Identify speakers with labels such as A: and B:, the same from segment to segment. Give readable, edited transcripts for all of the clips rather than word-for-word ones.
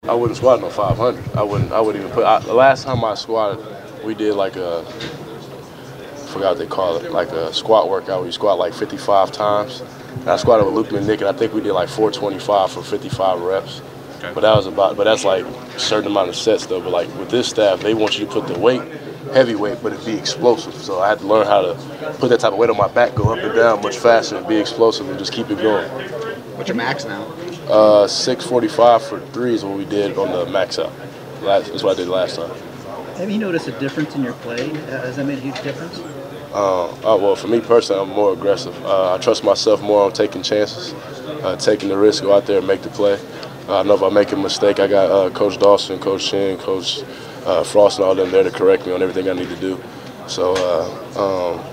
A: I wouldn't squat no 500. I wouldn't even put. The last time I squatted, we did like a, I forgot what they call it, like a squat workout where you squat like 55 times. And I squatted with Luke and Nick, and I think we did like 425 for 55 reps.
B: Okay.
A: But that's like a certain amount of sets though. But like with this staff, they want you to put the weight, heavy weight, but it be explosive. So I had to learn how to put that type of weight on my back, go up and down much faster, and be explosive, and just keep it going.
C: What's your max now?
A: 645 for 3 is what we did on the max out. That's what I did last time.
D: Have you noticed a difference in your play? Has that made a huge difference?
A: Well, for me personally, I'm more aggressive. I trust myself more on taking chances, taking the risk, go out there and make the play. I know if I make a mistake, I got Coach Dawson, Coach Shin, Coach Frost, and all them there to correct me on everything I need to do. So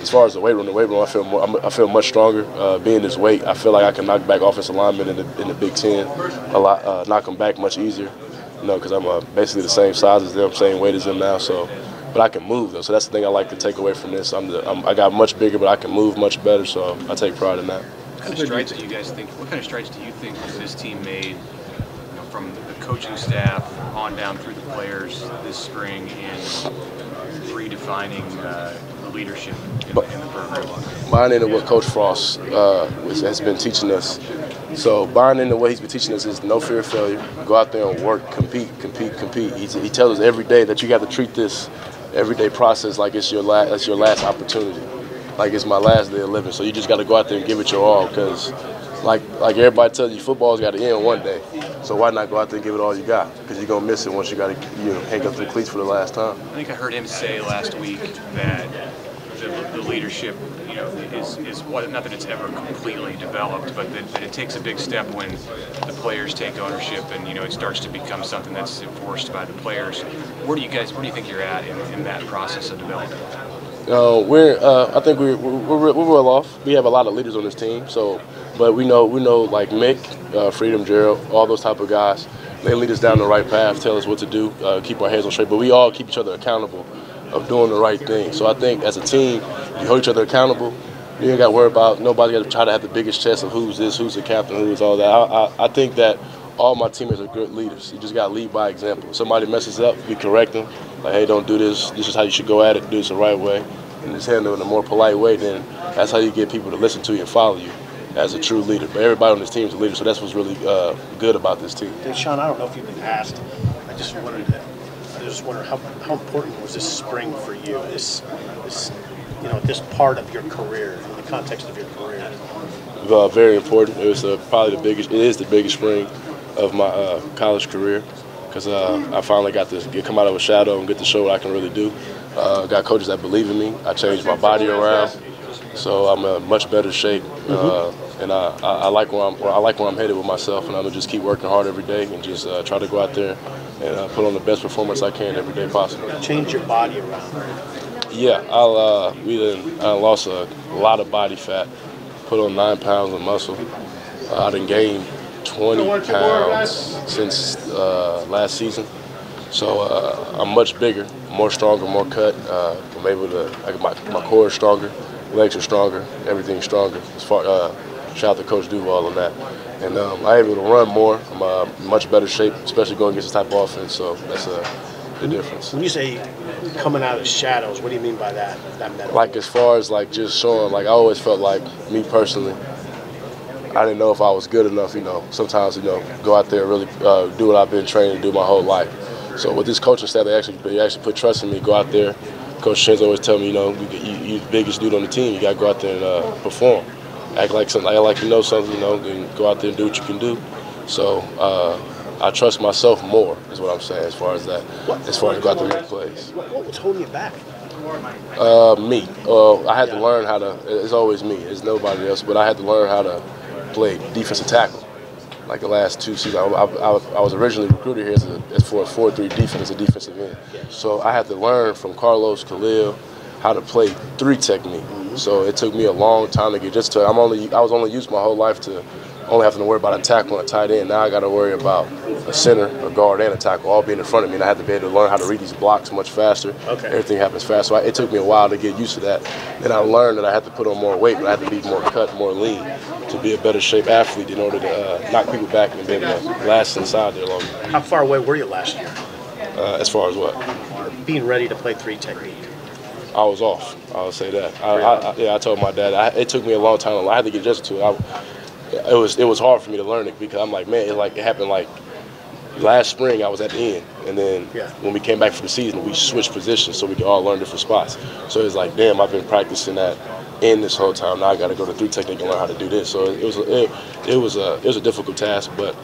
A: as far as the weight room, I feel much stronger. Being this weight, I feel like I can knock back offensive linemen in the Big Ten a lot, knock them back much easier. You know, because I'm basically the same size as them, same weight as them now. So, but I can move though. So that's the thing I like to take away from this. I got much bigger, but I can move much better. So I take pride in that.
B: What kind of strides do you guys think? What kind of strides do you think this team made, from the coaching staff on down through the players this spring in redefining the leadership in the program?
A: Buying into what Coach Frost has been teaching us. So buying into what he's been teaching us is no fear of failure. Go out there and work, compete. He tells us every day that you got to treat this everyday process like it's your last opportunity, like it's my last day of living. So you just got to go out there and give it your all, because like everybody tells you, football's got to end one day. So why not go out there and give it all you got? Because you're gonna miss it once you got to hang up the cleats for the last time.
B: I think I heard him say last week that the leadership, is not that it's ever completely developed, but that it takes a big step when the players take ownership and it starts to become something that's enforced by the players. Where do you think you're at in that process of development?
A: I think we're well off. We have a lot of leaders on this team, but we know like Mick, Freedom, Gerald, all those type of guys. They lead us down the right path, tell us what to do, keep our heads on straight. But we all keep each other accountable of doing the right thing. So I think as a team, you hold each other accountable. You ain't got to worry about nobody got to try to have the biggest chest of who's this, who's the captain, who's all that. I think that all my teammates are good leaders. You just got to lead by example. If somebody messes up, we correct them. Like, hey, don't do this. This is how you should go at it. Do this the right way. And just handle it in a more polite way. Then that's how you get people to listen to you and follow you as a true leader. But everybody on this team is a leader, so that's what's really good about this team.
E: Daishon, I don't know if you've been asked. I just wonder how important was this spring for you? This part of your career, in the context of your career.
A: Very important. It was probably the biggest. It is the biggest spring of my college career, because I finally got to come out of a shadow and get to show what I can really do. Got coaches that believe in me. I changed my body around, so I'm in much better shape. And I like where I'm headed with myself, and I'm gonna just keep working hard every day and just try to go out there and put on the best performance I can every day possible.
E: Change your body around.
A: Yeah, I lost a lot of body fat, put on 9 pounds of muscle. I done gained 20 pounds since last season. So I'm much bigger, more stronger, more cut. I'm able to, my core is stronger, legs are stronger, everything's stronger. Shout out to Coach Duval on that. And I'm able to run more. I'm in much better shape, especially going against this type of offense. So that's the difference.
E: When you say coming out of the shadows, what do you mean by that metaphor?
A: Like, as far as like just showing, like I always felt like, me personally, I didn't know if I was good enough, sometimes, go out there and really do what I've been trained to do my whole life. So with this coaching staff, they actually put trust in me, go out there. Coach Shins always tell me, you're the biggest dude on the team, you got to go out there and perform. Act like something, you know something, and go out there and do what you can do. So I trust myself more, is what I'm saying, as far as that, as far as go out there and make plays.
E: What was holding you back?
A: Me. I had to learn how to, it's always me, it's nobody else, but I had to learn how to play defensive tackle. Like the last 2 seasons, I was originally recruited here as for a 4-3 defense, as a defensive end. So I had to learn from Carlos, Khalil, how to play 3 technique. So it took me a long time to get I was only used my whole life to only having to worry about a tackle and a tight end. Now I got to worry about a center, a guard, and a tackle all being in front of me. And I had to be able to learn how to read these blocks much faster.
E: Okay.
A: Everything happens fast. So it took me a while to get used to that. Then I learned that I had to put on more weight, but I had to be more cut, more lean to be a better shape athlete in order to knock people back and be able to last inside there longer.
E: How far away were you last year?
A: As far as what?
E: Being ready to play 3 technique.
A: I was off. I would say that. I told my dad. It took me a long time. I had to get adjusted to it. It was hard for me to learn it because I'm like, man, it happened like last spring. I was at the end, and then when we came back for the season, we switched positions so we could all learn different spots. So it was like, damn, I've been practicing that in this whole time. Now I got to go to 3 technique and learn how to do this. So it was a difficult task, but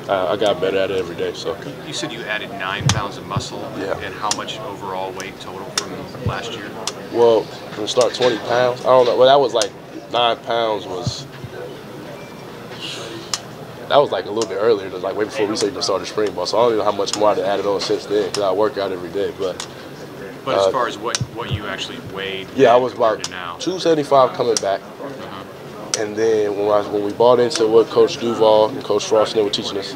A: I got better at it every day. So
B: you said you added 9 pounds of muscle.
A: Yeah.
B: And how much overall weight total from last year?
A: Well, from the start, 20 pounds. I don't know. Well, that was like 9 pounds was. That was like a little bit earlier. It was like way before we even started spring ball. So I don't even know how much more I've added on since then because I work out every day. But
B: as far as what you actually weighed,
A: I was about
B: now.
A: 275 coming back. And then when we bought into what Coach Duval and Coach Frost were teaching us,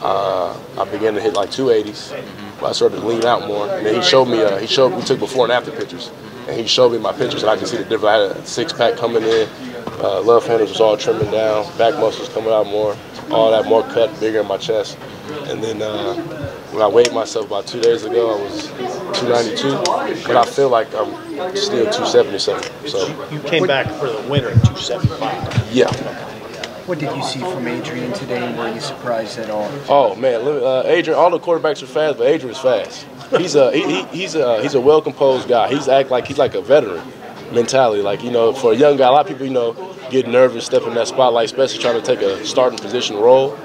A: I began to hit like 280s. But I started to lean out more. And then he showed me. We took before and after pictures, and he showed me my pictures, and I could see the difference. I had a 6-pack coming in. Love handles was all trimming down. Back muscles coming out more. All that more cut, bigger in my chest. And then when I weighed myself about 2 days ago, I was 292. But I feel like I'm still 277. So
E: you came back for the winter at 275.
A: Yeah.
C: What did you see from Adrian today, and were you surprised at all?
A: Oh man, Adrian. All the quarterbacks are fast, but Adrian's fast. He's a well composed guy. He's like a veteran mentality. Like, for a young guy, a lot of people get nervous stepping in that spotlight, especially trying to take a starting position role.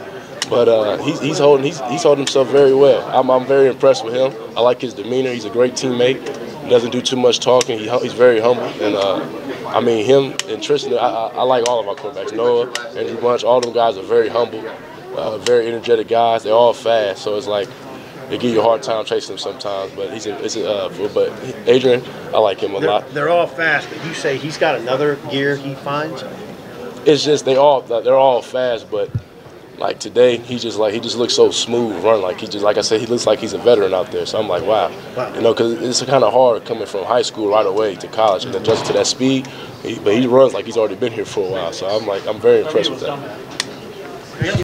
A: But he's holding himself very well. I'm very impressed with him. I like his demeanor. He's a great teammate. He doesn't do too much talking. He's very humble. And him and Tristan, I like all of our quarterbacks. Noah, Andrew Bunch, all them guys are very humble, very energetic guys. They're all fast. So it's like they give you a hard time chasing them sometimes. But but Adrian, I like him a lot.
E: They're all fast, but you say he's got another gear he finds?
A: It's just they're all fast, but like today, he just looks so smooth running. Like like I said, he looks like he's a veteran out there. So I'm like, wow. Because it's kind of hard coming from high school right away to college and adjusting to that speed. But he runs like he's already been here for a while. So I'm very impressed with that.